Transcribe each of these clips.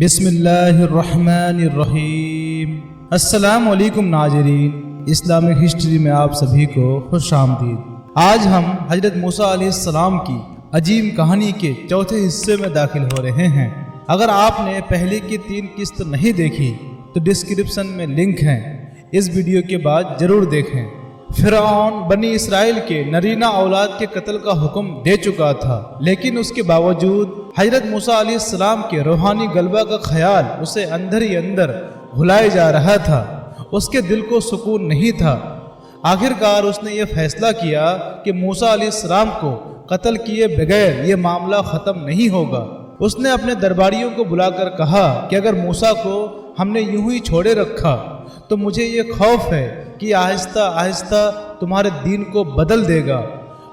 بسم اللہ الرحمن الرحیم۔ السلام علیکم ناظرین، اسلامک ہسٹری میں آپ سبھی کو خوش آمدید۔ آج ہم حضرت موسیٰ علیہ السلام کی عجیب کہانی کے چوتھے حصے میں داخل ہو رہے ہیں۔ اگر آپ نے پہلے کی 3 قسط نہیں دیکھی تو ڈسکرپشن میں لنک ہیں، اس ویڈیو کے بعد ضرور دیکھیں۔ فرعون بنی اسرائیل کے نرینہ اولاد کے قتل کا حکم دے چکا تھا، لیکن اس کے باوجود حضرت موسیٰ علیہ السلام کے روحانی غلبہ کا خیال اسے اندر ہی اندر بھلائے جا رہا تھا۔ اس کے دل کو سکون نہیں تھا۔ آخر کار اس نے یہ فیصلہ کیا کہ موسیٰ علیہ السلام کو قتل کیے بغیر یہ معاملہ ختم نہیں ہوگا۔ اس نے اپنے درباریوں کو بلا کر کہا کہ اگر موسیٰ کو ہم نے یوں ہی چھوڑے رکھا تو مجھے یہ خوف ہے کہ آہستہ آہستہ تمہارے دین کو بدل دے گا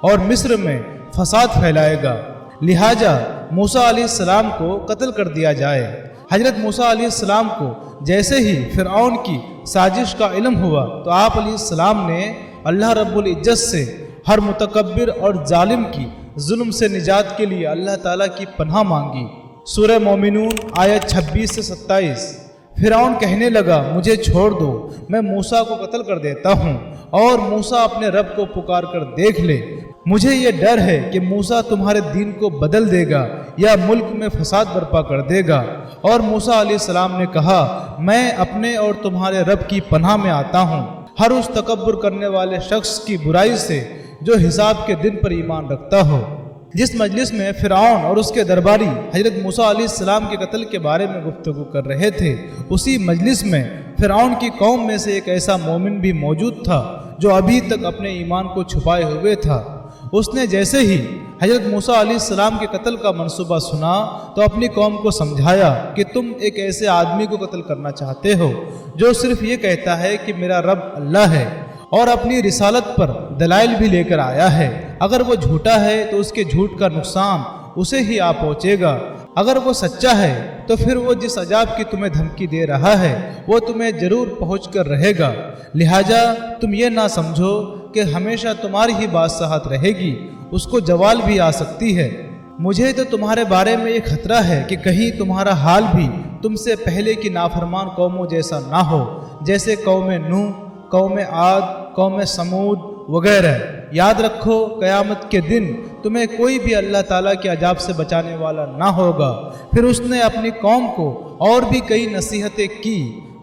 اور مصر میں فساد پھیلائے گا، لہٰذا موسیٰ علیہ السلام کو قتل کر دیا جائے۔ حضرت موسیٰ علیہ السلام کو جیسے ہی فرعون کی سازش کا علم ہوا تو آپ علیہ السلام نے اللہ رب العزت سے ہر متکبر اور ظالم کی ظلم سے نجات کے لیے اللہ تعالیٰ کی پناہ مانگی۔ سورہ مومنون آیت 26 سے 27۔ فرعون کہنے لگا، مجھے چھوڑ دو، میں موسیٰ کو قتل کر دیتا ہوں اور موسیٰ اپنے رب کو پکار کر دیکھ لے۔ مجھے یہ ڈر ہے کہ موسیٰ تمہارے دین کو بدل دے گا یا ملک میں فساد برپا کر دے گا۔ اور موسیٰ علیہ السلام نے کہا، میں اپنے اور تمہارے رب کی پناہ میں آتا ہوں ہر اس تکبر کرنے والے شخص کی برائی سے جو حساب کے دن پر ایمان رکھتا ہو۔ جس مجلس میں فرعون اور اس کے درباری حضرت موسیٰ علیہ السلام کے قتل کے بارے میں گفتگو کر رہے تھے، اسی مجلس میں فرعون کی قوم میں سے ایک ایسا مومن بھی موجود تھا جو ابھی تک اپنے ایمان کو چھپائے ہوئے تھا۔ اس نے جیسے ہی حضرت موسیٰ علیہ السلام کے قتل کا منصوبہ سنا تو اپنی قوم کو سمجھایا کہ تم ایک ایسے آدمی کو قتل کرنا چاہتے ہو جو صرف یہ کہتا ہے کہ میرا رب اللہ ہے اور اپنی رسالت پر دلائل بھی لے کر آیا ہے۔ اگر وہ جھوٹا ہے تو اس کے جھوٹ کا نقصان اسے ہی آ پہنچے گا، اگر وہ سچا ہے تو پھر وہ جس عذاب کی تمہیں دھمکی دے رہا ہے وہ تمہیں ضرور پہنچ کر رہے گا، لہٰذا تم یہ نہ سمجھو کہ ہمیشہ تمہاری ہی بات صحت رہے گی، اس کو زوال بھی آ سکتی ہے۔ مجھے تو تمہارے بارے میں یہ خطرہ ہے کہ کہیں تمہارا حال بھی تم سے پہلے کی نافرمان قوموں جیسا نہ ہو، جیسے قوم نوح، قوم عاد، قوم سمود وغیرہ۔ یاد رکھو قیامت کے دن تمہیں کوئی بھی اللہ تعالیٰ کے عذاب سے بچانے والا نہ ہوگا۔ پھر اس نے اپنی قوم کو اور بھی کئی نصیحتیں کی۔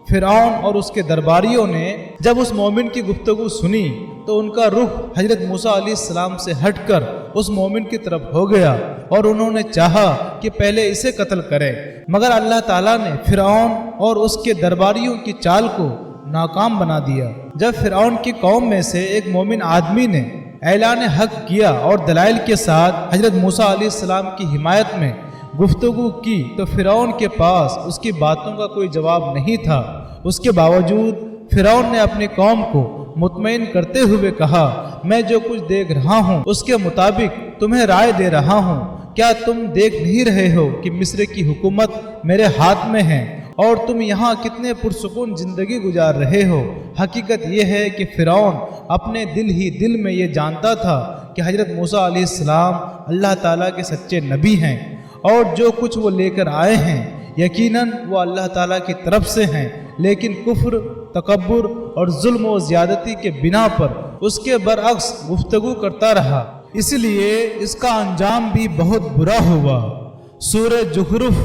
فرعون اور اس کے درباریوں نے جب اس مومن کی گفتگو سنی تو ان کا رخ حضرت موسیٰ علیہ السلام سے ہٹ کر اس مومن کی طرف ہو گیا اور انہوں نے چاہا کہ پہلے اسے قتل کرے، مگر اللہ تعالیٰ نے فرعون اور اس کے درباریوں کی چال کو ناکام بنا دیا۔ جب فرعون کی قوم میں سے ایک مومن آدمی نے اعلان حق کیا اور دلائل کے ساتھ حضرت موسیٰ علیہ السلام کی حمایت میں گفتگو کی تو فرعون کے پاس اس کی باتوں کا کوئی جواب نہیں تھا۔ اس کے باوجود فرعون نے اپنی قوم کو مطمئن کرتے ہوئے کہا، میں جو کچھ دیکھ رہا ہوں اس کے مطابق تمہیں رائے دے رہا ہوں۔ کیا تم دیکھ نہیں رہے ہو کہ مصر کی حکومت میرے ہاتھ میں ہے اور تم یہاں کتنے پرسکون زندگی گزار رہے ہو؟ حقیقت یہ ہے کہ فرعون اپنے دل ہی دل میں یہ جانتا تھا کہ حضرت موسیٰ علیہ السلام اللہ تعالیٰ کے سچے نبی ہیں اور جو کچھ وہ لے کر آئے ہیں یقیناً وہ اللہ تعالیٰ کی طرف سے ہیں، لیکن کفر، تکبر اور ظلم و زیادتی کے بنا پر اس کے برعکس گفتگو کرتا رہا، اس لیے اس کا انجام بھی بہت برا ہوا۔ سورہ زخرف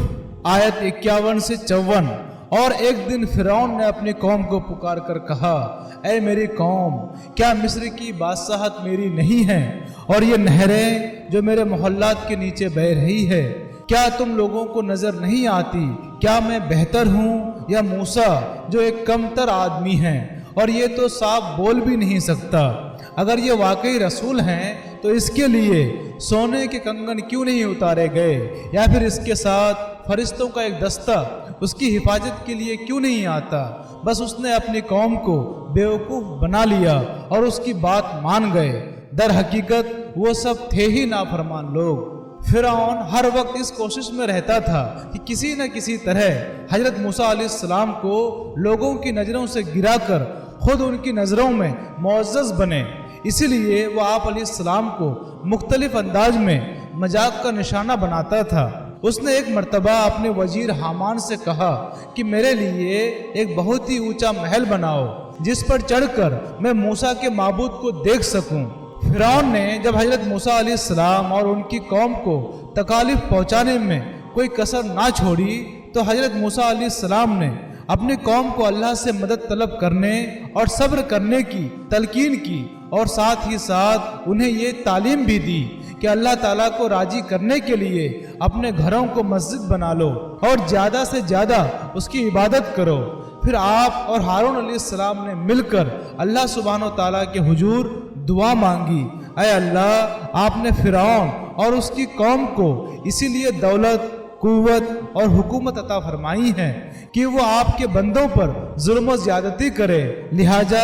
آیت 51 سے 54۔ اور ایک دن فرعون نے اپنی قوم کو پکار کر کہا، اے میری قوم، کیا مصر کی بادشاہت میری نہیں ہے اور یہ نہریں جو میرے محلات کے نیچے بہہ رہی ہے؟ کیا تم لوگوں کو نظر نہیں آتی؟ کیا میں بہتر ہوں یا موسیٰ جو ایک کمتر آدمی ہے اور یہ تو صاف بول بھی نہیں سکتا؟ اگر یہ واقعی رسول ہیں تو اس کے لیے سونے کے کنگن کیوں نہیں اتارے گئے، یا پھر اس کے ساتھ فرشتوں کا ایک دستہ اس کی حفاظت کے لیے کیوں نہیں آتا؟ بس اس نے اپنی قوم کو بیوقوف بنا لیا اور اس کی بات مان گئے۔ در حقیقت وہ سب تھے ہی نافرمان لوگ۔ فرعون ہر وقت اس کوشش میں رہتا تھا کہ کسی نہ کسی طرح حضرت موسیٰ علیہ السلام کو لوگوں کی نظروں سے گرا کر خود ان کی نظروں میں معزز بنے، اسی لیے وہ آپ علیہ السلام کو مختلف انداز میں مذاق کا نشانہ بناتا تھا۔ اس نے ایک مرتبہ اپنے وزیر حامان سے کہا کہ میرے لیے ایک بہت ہی اونچا محل بناؤ جس پر چڑھ کر میں موسیٰ کے معبود کو دیکھ سکوں۔ فرعون نے جب حضرت موسیٰ علیہ السلام اور ان کی قوم کو تکالیف پہنچانے میں کوئی کسر نہ چھوڑی تو حضرت موسیٰ علیہ السلام نے اپنی قوم کو اللہ سے مدد طلب کرنے اور صبر کرنے کی تلقین کی، اور ساتھ ہی ساتھ انہیں یہ تعلیم بھی دی کہ اللہ تعالیٰ کو راضی کرنے کے لیے اپنے گھروں کو مسجد بنا لو اور زیادہ سے زیادہ اس کی عبادت کرو۔ پھر آپ اور ہارون علیہ السلام نے مل کر اللہ سبحانہ و تعالیٰ کے حضور دعا مانگی، اے اللہ، آپ نے فرعون اور اس کی قوم کو اسی لیے دولت، قوت اور حکومت عطا فرمائی ہے کہ وہ آپ کے بندوں پر ظلم و زیادتی کرے، لہٰذا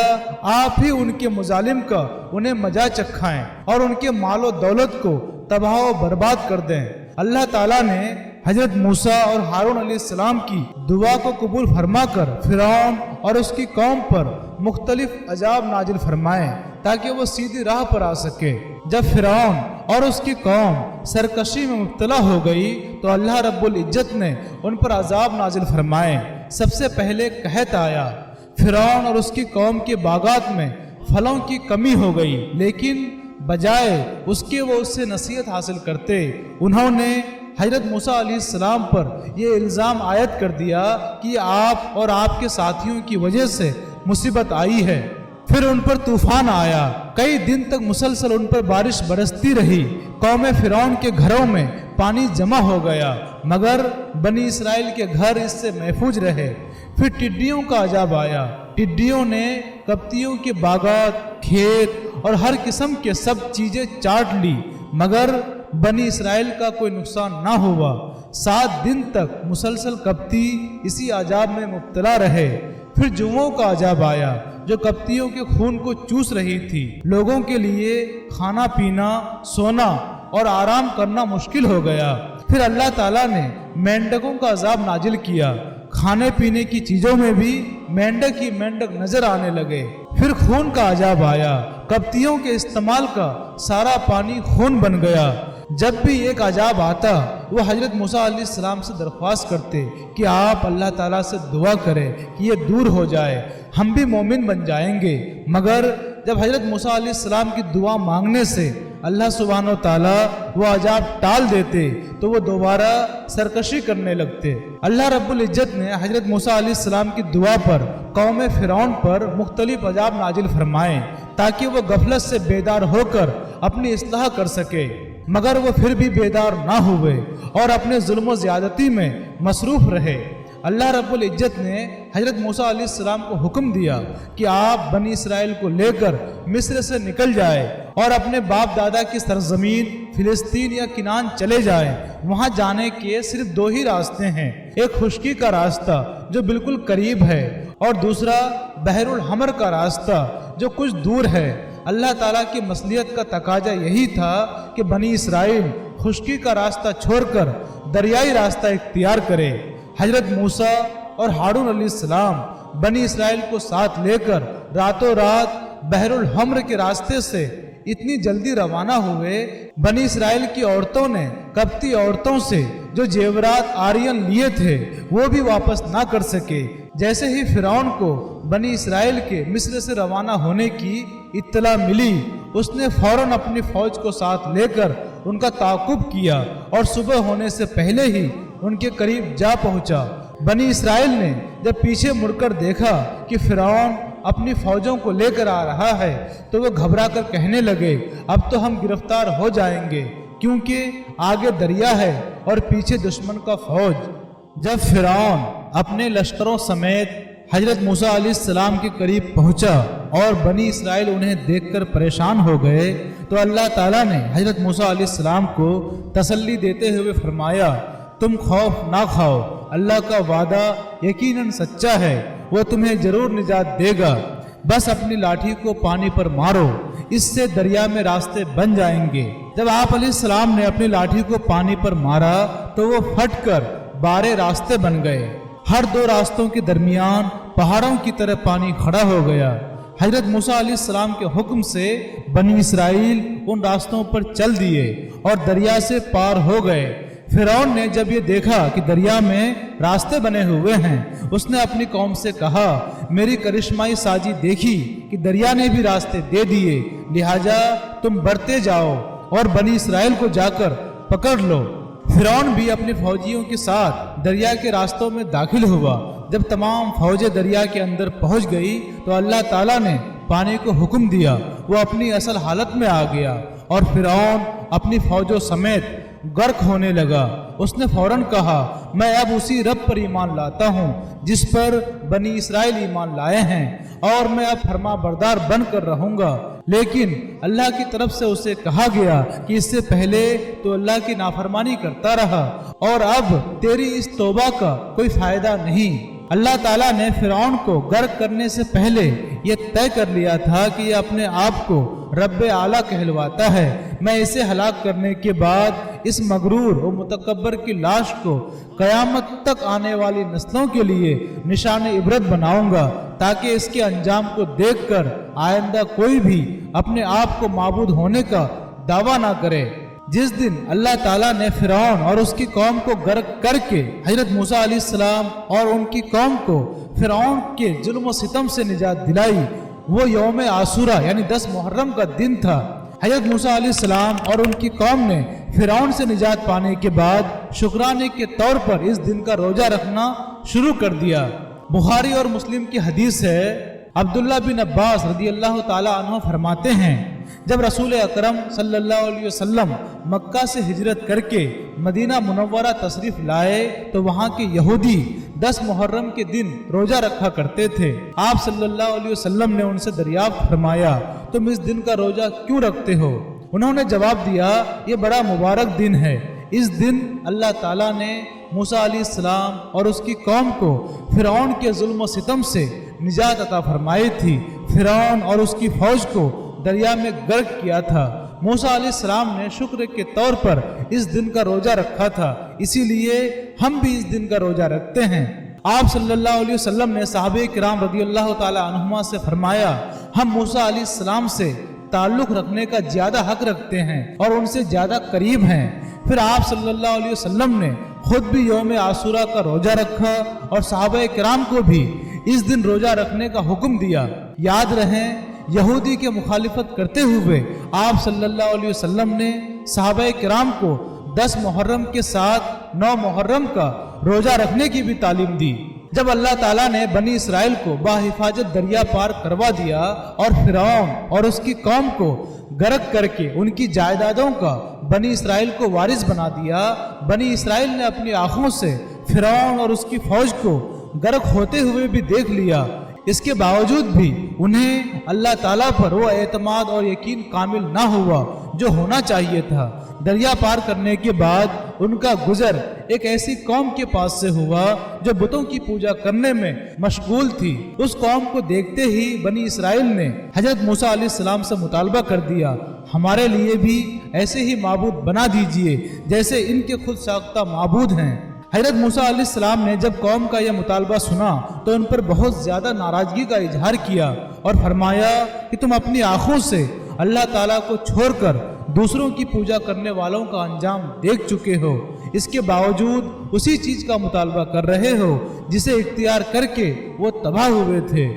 آپ ہی ان کے مظالم کا انہیں مزہ چکھائیں اور ان کے مال و دولت کو تباہ و برباد کر دیں۔ اللہ تعالیٰ نے حضرت موسیٰ اور ہارون علیہ السلام کی دعا کو قبول فرما کر فرعون اور اس کی قوم پر مختلف عذاب نازل فرمائے تاکہ وہ سیدھی راہ پر آ سکے۔ جب فرعون اور اس کی قوم سرکشی میں مبتلا ہو گئی تو اللہ رب العزت نے ان پر عذاب نازل فرمائے۔ سب سے پہلے قحط آیا۔ فرعون اور اس کی قوم کے باغات میں پھلوں کی کمی ہو گئی، لیکن بجائے اس کے وہ اس سے نصیحت حاصل کرتے، انہوں نے حضرت موسیٰ علیہ السلام پر یہ الزام عائد کر دیا کہ آپ اور آپ کے ساتھیوں کی وجہ سے مصیبت آئی ہے۔ پھر ان پر طوفان آیا، کئی دن تک مسلسل ان پر بارش برستی رہی، قوم فرعون کے گھروں میں پانی جمع ہو گیا مگر بنی اسرائیل کے گھر اس سے محفوظ رہے۔ پھر ٹڈیوں کا عذاب آیا، ٹڈیوں نے قبطیوں کے باغات، کھیت اور ہر قسم کے سب چیزیں چاٹ لی مگر بنی اسرائیل کا کوئی نقصان نہ ہوا۔ 7 دن تک مسلسل قبطی اسی عذاب میں مبتلا رہے۔ پھر جوؤں کا عذاب آیا جو قبطیوں کے خون کو چوس رہی تھی، لوگوں کے لیے کھانا پینا، سونا اور آرام کرنا مشکل ہو گیا۔ پھر اللہ تعالیٰ نے مینڈکوں کا عذاب نازل کیا، کھانے پینے کی چیزوں میں بھی مینڈک ہی مینڈک نظر آنے لگے۔ پھر خون کا عذاب آیا، قبطیوں کے استعمال کا سارا پانی خون بن گیا۔ جب بھی ایک عذاب آتا وہ حضرت موسیٰ علیہ السلام سے درخواست کرتے کہ آپ اللہ تعالیٰ سے دعا کریں کہ یہ دور ہو جائے، ہم بھی مومن بن جائیں گے، مگر جب حضرت موسیٰ علیہ السلام کی دعا مانگنے سے اللہ سبحانہ و تعالیٰ وہ عذاب ٹال دیتے تو وہ دوبارہ سرکشی کرنے لگتے۔ اللہ رب العزت نے حضرت موسیٰ علیہ السلام کی دعا پر قوم فرعون پر مختلف عذاب نازل فرمائے تاکہ وہ غفلت سے بیدار ہو کر اپنی اصلاح کر سکے، مگر وہ پھر بھی بیدار نہ ہوئے اور اپنے ظلم و زیادتی میں مصروف رہے۔ اللہ رب العزت نے حضرت موسیٰ علیہ السلام کو حکم دیا کہ آپ بنی اسرائیل کو لے کر مصر سے نکل جائے اور اپنے باپ دادا کی سرزمین فلسطین یا کنعان چلے جائیں۔ وہاں جانے کے صرف 2 ہی راستے ہیں، ایک خشکی کا راستہ جو بالکل قریب ہے اور دوسرا بحر الحمر کا راستہ جو کچھ دور ہے۔ اللہ تعالیٰ کی مصلحت کا تقاضا یہی تھا کہ بنی اسرائیل خشکی کا راستہ چھوڑ کر دریائی راستہ اختیار کرے۔ حضرت موسیٰ اور ہارون علیہ السلام بنی اسرائیل کو ساتھ لے کر راتوں رات بحر الحمر کے راستے سے اتنی جلدی روانہ ہوئے، بنی اسرائیل کی عورتوں نے قبطی عورتوں سے جو زیورات آرین لیے تھے وہ بھی واپس نہ کر سکے۔ جیسے ہی فرعون کو بنی اسرائیل کے مصر سے روانہ ہونے کی اطلاع ملی، اس نے فوراً اپنی فوج کو ساتھ لے کر ان کا تعاقب کیا اور صبح ہونے سے پہلے ہی ان کے قریب جا پہنچا۔ بنی اسرائیل نے جب پیچھے مڑ کر دیکھا کہ فرعون اپنی فوجوں کو لے کر آ رہا ہے تو وہ گھبرا کر کہنے لگے، اب تو ہم گرفتار ہو جائیں گے کیونکہ آگے دریا ہے اور پیچھے دشمن کا فوج۔ جب فرعون اپنے لشکروں سمیت حضرت موسیٰ علیہ السلام کے قریب پہنچا اور بنی اسرائیل انہیں دیکھ کر پریشان ہو گئے تو اللہ تعالیٰ نے حضرت موسیٰ علیہ السلام کو تسلی دیتے ہوئے فرمایا، تم خوف نہ کھاؤ، اللہ کا وعدہ یقیناً سچا ہے، وہ تمہیں ضرور نجات دے گا، بس اپنی لاٹھی کو پانی پر مارو، اس سے دریا میں راستے بن جائیں گے۔ جب آپ علیہ السلام نے اپنی لاٹھی کو پانی پر مارا تو وہ پھٹ کر 12 راستے بن گئے، ہر 2 راستوں کے درمیان پہاڑوں کی طرح پانی کھڑا ہو گیا۔ حضرت موسیٰ علیہ السلام کے حکم سے بنی اسرائیل ان راستوں پر چل دیے اور دریا سے پار ہو گئے۔ فرعون نے جب یہ دیکھا کہ دریا میں راستے بنے ہوئے ہیں، اس نے اپنی قوم سے کہا میری کرشمائی سازی دیکھی کہ دریا نے بھی راستے دے دیے، لہٰذا تم بڑھتے جاؤ اور بنی اسرائیل کو جا کر پکڑ لو۔ فرعون بھی اپنے فوجیوں کے ساتھ دریا کے راستوں میں داخل ہوا۔ جب تمام فوجیں دریا کے اندر پہنچ گئی تو اللہ تعالیٰ نے پانی کو حکم دیا، وہ اپنی اصل حالت میں آ گیا اور فرعون اپنی فوجوں سمیت غرق ہونے لگا۔ اس نے فوراً کہا میں اب اسی رب پر ایمان لاتا ہوں جس پر بنی اسرائیل ایمان لائے ہیں، اور میں اب فرما بردار بن کر رہوں گا۔ لیکن اللہ کی طرف سے اسے کہا گیا کہ اس سے پہلے تو اللہ کی نافرمانی کرتا رہا اور اب تیری اس توبہ کا کوئی فائدہ نہیں۔ اللہ تعالیٰ نے فرعون کو غرق کرنے سے پہلے یہ طے کر لیا تھا کہ یہ اپنے آپ کو رب اعلیٰ کہلواتا ہے۔ میں اسے ہلاک کرنے کے بعد اس مغرور و متکبر کی لاش کو قیامت تک آنے والی نسلوں کے لیے نشان عبرت بناؤں گا، تاکہ اس کے انجام کو دیکھ کر آئندہ کوئی بھی اپنے آپ کو معبود ہونے کا دعویٰ نہ کرے۔ جس دن اللہ تعالیٰ نے فرعون اور اس کی قوم کو غرق کر کے حضرت موسیٰ علیہ السلام اور ان کی قوم کو فرعون کے ظلم و ستم سے نجات دلائی، وہ یوم عاشورہ یعنی 10 محرم کا دن تھا۔ حضرت موسیٰ علیہ السلام اور ان کی قوم نے فرعون سے نجات پانے کے بعد شکرانے کے طور پر اس دن کا روزہ رکھنا شروع کر دیا۔ بخاری اور مسلم کی حدیث ہے، عبداللہ بن عباس رضی اللہ تعالیٰ عنہ فرماتے ہیں جب رسول اکرم صلی اللہ علیہ وسلم مکہ سے ہجرت کر کے مدینہ منورہ تشریف لائے تو وہاں کے یہودی 10 محرم کے دن روزہ رکھا کرتے تھے۔ آپ صلی اللہ علیہ وسلم نے ان سے دریافت فرمایا تم اس دن کا روزہ کیوں رکھتے ہو؟ انہوں نے جواب دیا یہ بڑا مبارک دن ہے، اس دن اللہ تعالیٰ نے موسیٰ علیہ السلام اور اس کی قوم کو فرعون کے ظلم و ستم سے نجات عطا فرمائی تھی۔ فرعون اور اس کی فوج کو دریا میں غرق کیا تھا۔ موسیٰ علیہ السلام نے شکر کے طور پر اس دن کا روزہ رکھا تھا، اسی لیے ہم بھی اس دن کا روزہ رکھتے ہیں۔ آپ صلی اللہ علیہ وسلم نے صحابہ کرام رضی اللہ تعالی عنہما سے فرمایا ہم موسیٰ علیہ السلام سے تعلق رکھنے کا زیادہ حق رکھتے ہیں اور ان سے زیادہ قریب ہیں۔ پھر آپ صلی اللہ علیہ وسلم نے خود بھی یوم عاشورہ کا روزہ رکھا اور صحابہ کرام کو بھی اس دن روزہ رکھنے کا حکم دیا۔ یاد رہیں یہودی کے مخالفت کرتے ہوئے آپ صلی اللہ علیہ وسلم نے صحابہ کرام کو 10 محرم کے ساتھ 9 محرم کا روزہ رکھنے کی بھی تعلیم دی۔ جب اللہ تعالیٰ نے بنی اسرائیل کو باحفاظت دریا پار کروا دیا اور فرعون اور اس کی قوم کو غرق کر کے ان کی جائیدادوں کا بنی اسرائیل کو وارث بنا دیا، بنی اسرائیل نے اپنی آنکھوں سے فرعون اور اس کی فوج کو غرق ہوتے ہوئے بھی دیکھ لیا۔ اس کے باوجود بھی انہیں اللہ تعالیٰ پر وہ اعتماد اور یقین کامل نہ ہوا جو ہونا چاہیے تھا۔ دریا پار کرنے کے بعد ان کا گزر ایک ایسی قوم کے پاس سے ہوا جو بتوں کی پوجا کرنے میں مشغول تھی۔ اس قوم کو دیکھتے ہی بنی اسرائیل نے حضرت موسیٰ علیہ السلام سے مطالبہ کر دیا ہمارے لیے بھی ایسے ہی معبود بنا دیجئے جیسے ان کے خود ساختہ معبود ہیں۔ حضرت موسیٰ علیہ السلام نے جب قوم کا یہ مطالبہ سنا تو ان پر بہت زیادہ ناراضگی کا اظہار کیا اور فرمایا کہ تم اپنی آنکھوں سے اللہ تعالیٰ کو چھوڑ کر دوسروں کی پوجا کرنے والوں کا انجام دیکھ چکے ہو، اس کے باوجود اسی چیز کا مطالبہ کر رہے ہو جسے اختیار کر کے وہ تباہ ہوئے تھے۔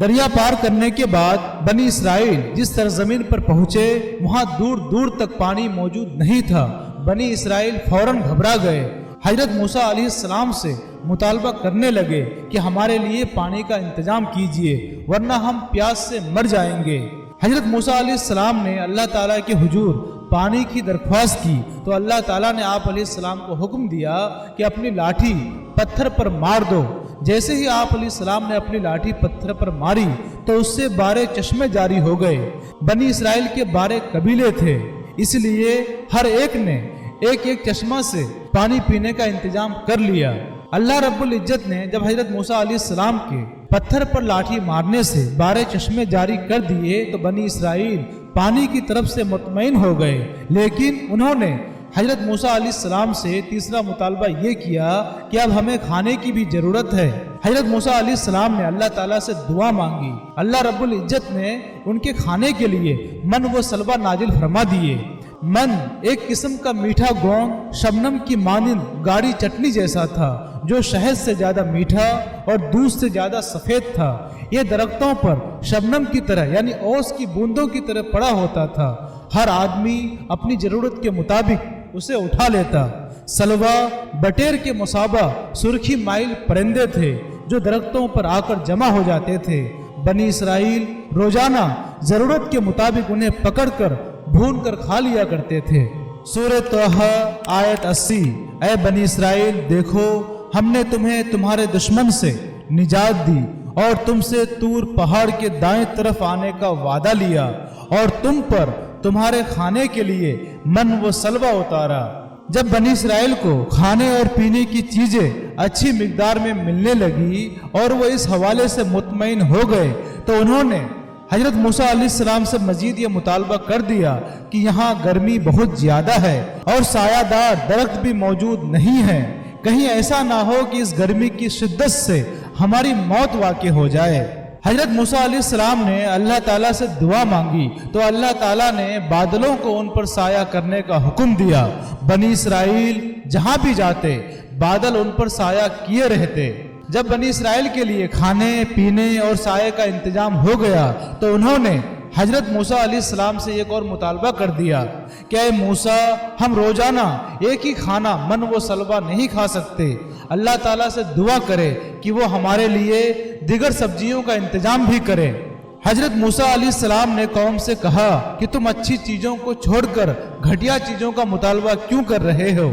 دریا پار کرنے کے بعد بنی اسرائیل جس سرزمین پر پہنچے وہاں دور دور تک پانی موجود نہیں تھا۔ بنی اسرائیل فوراً گھبرا گئے، حضرت موسیٰ علیہ السلام سے مطالبہ کرنے لگے کہ ہمارے لیے پانی کا انتظام کیجیے ورنہ ہم پیاس سے مر جائیں گے۔ حضرت موسیٰ علیہ السلام نے اللہ تعالیٰ کے حضور پانی کی درخواست کی تو اللہ تعالیٰ نے آپ علیہ السلام کو حکم دیا کہ اپنی لاٹھی پتھر پر مار دو۔ جیسے ہی آپ علیہ السلام نے اپنی لاٹھی پتھر پر ماری تو اس سے 12 چشمے جاری ہو گئے۔ بنی اسرائیل کے 12 قبیلے تھے، اس لیے ہر ایک نے ایک ایک چشمہ سے پانی پینے کا انتظام کر لیا۔ اللہ رب العزت نے جب حضرت موسیٰ علیہ السلام کے پتھر پر لاٹھی مارنے سے 12 چشمے جاری کر دیے تو بنی اسرائیل پانی کی طرف سے مطمئن ہو گئے، لیکن انہوں نے حضرت موسیٰ علیہ السلام سے تیسرا مطالبہ یہ کیا کہ اب ہمیں کھانے کی بھی ضرورت ہے۔ حضرت موسیٰ علیہ السلام نے اللہ تعالیٰ سے دعا مانگی، اللہ رب العزت نے ان کے کھانے کے لیے من و سلوہ نازل فرما دیے۔ من ایک قسم کا میٹھا گوند شبنم کی مانند گاڑی چٹنی جیسا تھا جو شہد سے زیادہ میٹھا اور دودھ سے زیادہ سفید تھا۔ یہ درختوں پر شبنم کی طرح یعنی اوس کی بوندوں کی طرح پڑا ہوتا تھا۔ ہر آدمی اپنی ضرورت کے مطابق اسے اٹھا لیتا۔ سلوا بٹیر کے مصابہ سرخی مائل پرندے تھے جو درختوں پر آ کر جمع ہو جاتے تھے۔ بنی اسرائیل روزانہ ضرورت کے مطابق انہیں پکڑ کر بھون کر کھا لیا کرتے تھے۔ سورہ طہ آیت 80۔ اے بنی اسرائیل دیکھو، ہم نے تمہیں تمہارے دشمن سے نجات دی اور تم سے طور پہاڑ کے دائیں طرف آنے کا وعدہ لیا اور تم پر تمہارے کھانے کے لیے من و سلوہ اتارا۔ جب بنی اسرائیل کو کھانے اور پینے کی چیزیں اچھی مقدار میں ملنے لگی اور وہ اس حوالے سے مطمئن ہو گئے تو انہوں نے حضرت موسیٰ علیہ السلام سے مزید یہ مطالبہ کر دیا کہ یہاں گرمی بہت زیادہ ہے اور سایہ دار درخت بھی موجود نہیں ہے، کہیں ایسا نہ ہو کہ اس گرمی کی شدت سے ہماری موت واقع ہو جائے۔ حضرت موسیٰ علیہ السلام نے اللہ تعالیٰ سے دعا مانگی تو اللہ تعالیٰ نے بادلوں کو ان پر سایہ کرنے کا حکم دیا۔ بنی اسرائیل جہاں بھی جاتے بادل ان پر سایہ کیے رہتے۔ جب بنی اسرائیل کے لیے کھانے پینے اور سائے کا انتظام ہو گیا تو انہوں نے حضرت موسیٰ علیہ السلام سے ایک اور مطالبہ کر دیا کہ اے موسیٰ، ہم روزانہ ایک ہی کھانا من و سلوہ نہیں کھا سکتے، اللہ تعالیٰ سے دعا کرے کہ وہ ہمارے لیے دیگر سبزیوں کا انتظام بھی کرے۔ حضرت موسیٰ علیہ السلام نے قوم سے کہا کہ تم اچھی چیزوں کو چھوڑ کر گھٹیا چیزوں کا مطالبہ کیوں کر رہے ہو؟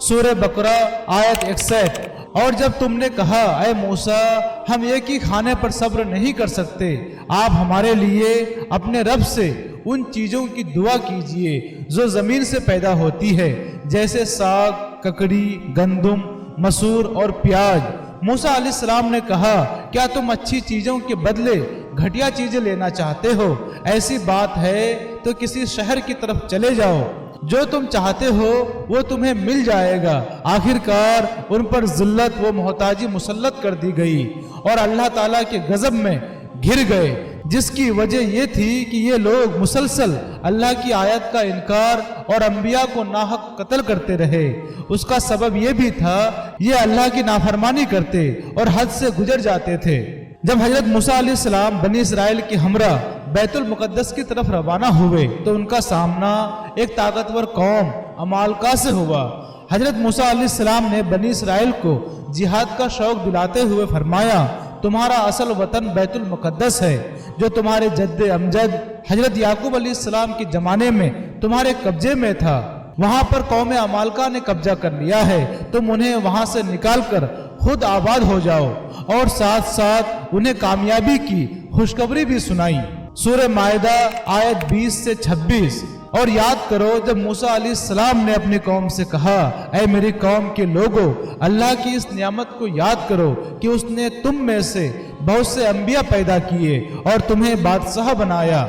سورہ بقرہ آیت 61۔ اور جب تم نے کہا اے موسیٰ، ہم ایک ہی کھانے پر صبر نہیں کر سکتے، آپ ہمارے لیے اپنے رب سے ان چیزوں کی دعا کیجئے جو زمین سے پیدا ہوتی ہے، جیسے ساگ، ککڑی، گندم، مسور اور پیاز۔ موسیٰ علیہ السلام نے کہا کیا تم اچھی چیزوں کے بدلے گھٹیا چیزیں لینا چاہتے ہو؟ ایسی بات ہے تو کسی شہر کی طرف چلے جاؤ، جو تم چاہتے ہو وہ تمہیں مل جائے گا۔ آخرکار ان پر ذلت و محتاجی مسلط کر دی گئی اور اللہ تعالیٰ کے غضب میں گر گئے، جس کی وجہ یہ تھی کہ یہ لوگ مسلسل اللہ کی آیت کا انکار اور انبیاء کو ناحق قتل کرتے رہے۔ اس کا سبب یہ بھی تھا یہ اللہ کی نافرمانی کرتے اور حد سے گزر جاتے تھے۔ جب حضرت موسیٰ علیہ السلام بنی اسرائیل کے ہمراہ بیت المقدس کی طرف روانہ ہوئے تو ان کا سامنا ایک طاقتور قوم عمالقہ سے ہوا۔ حضرت موسیٰ علیہ السلام نے بنی اسرائیل کو جہاد کا شوق دلاتے ہوئے فرمایا تمہارا اصل وطن بیت المقدس ہے جو تمہارے جد امجد حضرت یعقوب علیہ السلام کے زمانے میں تمہارے قبضے میں تھا، وہاں پر قوم عمالقہ نے قبضہ کر لیا ہے، تم انہیں وہاں سے نکال کر خود آباد ہو جاؤ، اور ساتھ ساتھ انہیں کامیابی کی خوشخبری بھی سنائی۔ سورہ مائدہ آیت 20 سے 26۔ اور یاد کرو جب موسیٰ علیہ السلام نے اپنی قوم سے کہا اے میری قوم کے لوگوں، اللہ کی اس نعمت کو یاد کرو کہ اس نے تم میں سے بہت سے انبیاء پیدا کیے اور تمہیں بادشاہ بنایا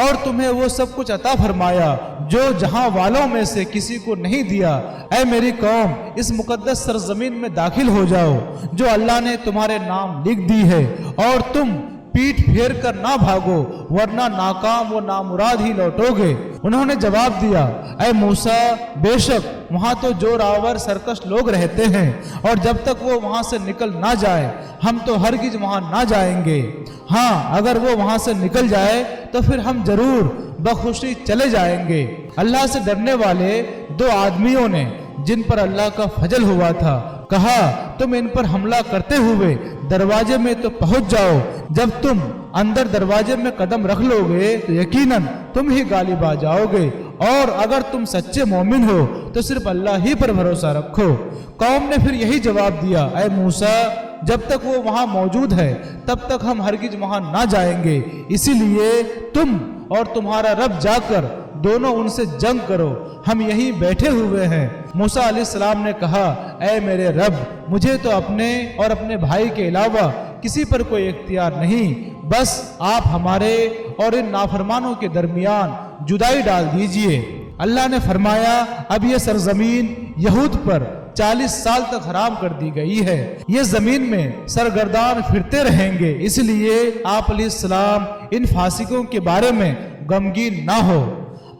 اور تمہیں وہ سب کچھ عطا فرمایا جو جہاں والوں میں سے کسی کو نہیں دیا۔ اے میری قوم، اس مقدس سرزمین میں داخل ہو جاؤ جو اللہ نے تمہارے نام لکھ دی ہے، اور تم پیٹ پھیر کر نہ بھاگو ورنہ ناکام و نامراد ہی لوٹو گے۔ انہوں نے جواب دیا اے موسیٰ، بے شک وہاں تو جور آور سرکش لوگ رہتے ہیں، اور جب تک وہ وہاں سے نکل نہ جائے ہم تو ہرگز وہاں نہ جائیں گے۔ ہاں اگر وہ وہاں سے نکل جائے تو پھر ہم ضرور بخوشی چلے جائیں گے۔ اللہ سے ڈرنے والے دو آدمیوں نے جن پر اللہ کا فضل ہوا تھا کہا تم ان پر حملہ کرتے ہوئے دروازے میں تو پہنچ جاؤ، جب تم اندر دروازے میں قدم رکھ لو گے تو یقیناً تم ہی غالب آ جاؤ گے، اور اگر تم سچے مومن ہو تو صرف اللہ ہی پر بھروسہ رکھو۔ قوم نے پھر یہی جواب دیا اے موسیٰ، جب تک وہ وہاں موجود ہے تب تک ہم ہرگز وہاں نہ جائیں گے، اسی لیے تم اور تمہارا رب جا کر دونوں ان سے جنگ کرو، ہم یہیں بیٹھے ہوئے ہیں۔ موسیٰ علیہ السلام نے کہا اے میرے رب، مجھے تو اپنے اور اپنے بھائی کے علاوہ کسی پر کوئی اختیار نہیں، بس آپ ہمارے اور ان نافرمانوں کے درمیان جدائی ڈال دیجئے۔ اللہ نے فرمایا اب یہ سرزمین یہود پر 40 سال تک حرام کر دی گئی ہے، یہ زمین میں سرگردان پھرتے رہیں گے، اس لیے آپ علیہ السلام ان فاسقوں کے بارے میں غمگین نہ ہو۔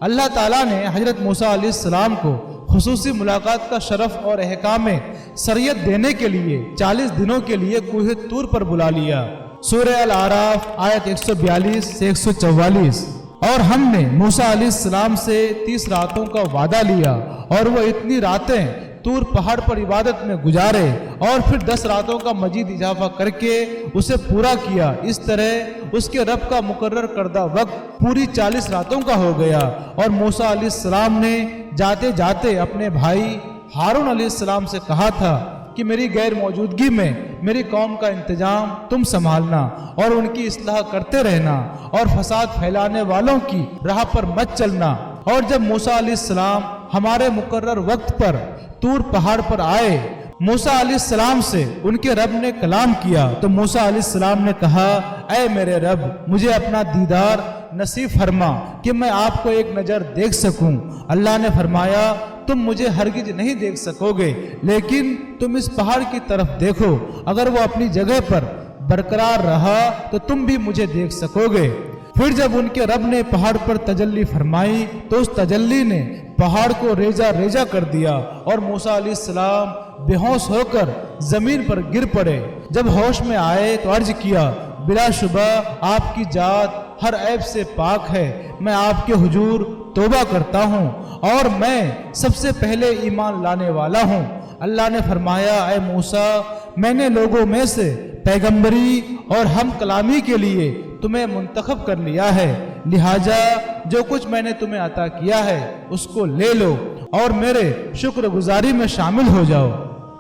اللہ تعالیٰ نے حضرت موسیٰ علیہ السلام کو خصوصی ملاقات کا شرف اور احکام سریت دینے کے لیے 40 دنوں کے لیے کوہ طور پر بلا لیا۔ سورہ الاعراف آیت 142 سے 144۔ اور ہم نے موسیٰ علیہ السلام سے 30 راتوں کا وعدہ لیا اور وہ اتنی راتیں طور پہاڑ پر عبادت میں گزارے اور پھر 10 راتوں کا مزید اضافہ کر کے اسے پورا کیا۔ اس طرح اس کے رب کا مقرر کردہ وقت پوری 40 راتوں کا ہو گیا۔ اور موسیٰ علیہ السلام نے جاتے جاتے اپنے بھائی ہارون علیہ السلام سے کہا تھا کہ میری غیر موجودگی میں میری قوم کا انتظام تم سنبھالنا اور ان کی اصلاح کرتے رہنا اور فساد پھیلانے والوں کی راہ پر مت چلنا۔ اور جب موسیٰ علیہ السلام ہمارے مقرر وقت پر طور پہاڑ پر آئے، موسیٰ علیہ السلام سے ان کے رب نے کلام کیا تو موسیٰ علیہ السلام نے کہا، اے میرے رب، مجھے اپنا دیدار نصیب فرما کہ میں آپ کو ایک نظر دیکھ سکوں۔ اللہ نے فرمایا، تم مجھے ہرگز نہیں دیکھ سکو گے، لیکن تم اس پہاڑ کی طرف دیکھو، اگر وہ اپنی جگہ پر برقرار رہا تو تم بھی مجھے دیکھ سکو گے۔ پھر جب ان کے رب نے پہاڑ پر تجلی فرمائی تو اس تجلی نے پہاڑ کو ریزہ ریزہ کر دیا اور موسیٰ علیہ السلام بے ہوش ہو کر زمین پر گر پڑے۔ جب ہوش میں آئے تو عرض کیا، بلا شبہ آپ کی ذات ہر عیب سے پاک ہے، میں آپ کے حضور توبہ کرتا ہوں اور میں سب سے پہلے ایمان لانے والا ہوں۔ اللہ نے فرمایا، اے موسیٰ، میں نے لوگوں میں سے پیغمبری اور ہم کلامی کے لیے تمہیں منتخب کر لیا ہے، لہٰذا جو کچھ میں نے تمہیں عطا کیا ہے اس کو لے لو اور میرے شکر گزاری میں شامل ہو جاؤ۔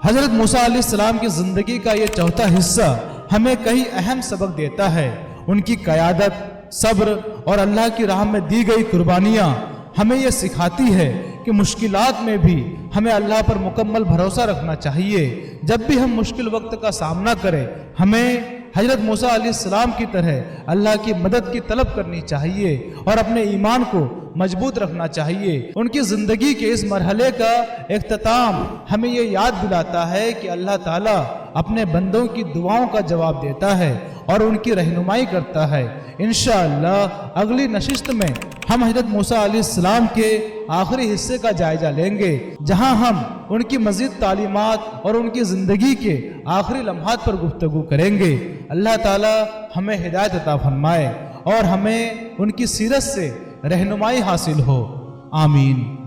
حضرت موسیٰ علیہ السلام کی زندگی کا یہ چوتھا حصہ ہمیں کئی اہم سبق دیتا ہے۔ ان کی قیادت، صبر اور اللہ کی راہ میں دی گئی قربانیاں ہمیں یہ سکھاتی ہے کہ مشکلات میں بھی ہمیں اللہ پر مکمل بھروسہ رکھنا چاہیے۔ جب بھی ہم مشکل وقت کا سامنا کریں، ہمیں حضرت موسیٰ علیہ السلام کی طرح اللہ کی مدد کی طلب کرنی چاہیے اور اپنے ایمان کو مضبوط رکھنا چاہیے۔ ان کی زندگی کے اس مرحلے کا اختتام ہمیں یہ یاد دلاتا ہے کہ اللہ تعالیٰ اپنے بندوں کی دعاؤں کا جواب دیتا ہے اور ان کی رہنمائی کرتا ہے۔ انشاءاللہ اگلی نشست میں ہم حضرت موسیٰ علیہ السلام کے آخری حصے کا جائزہ لیں گے، جہاں ہم ان کی مزید تعلیمات اور ان کی زندگی کے آخری لمحات پر گفتگو کریں گے۔ اللہ تعالی ہمیں ہدایت عطا فرمائے اور ہمیں ان کی سیرت سے رہنمائی حاصل ہو، آمین۔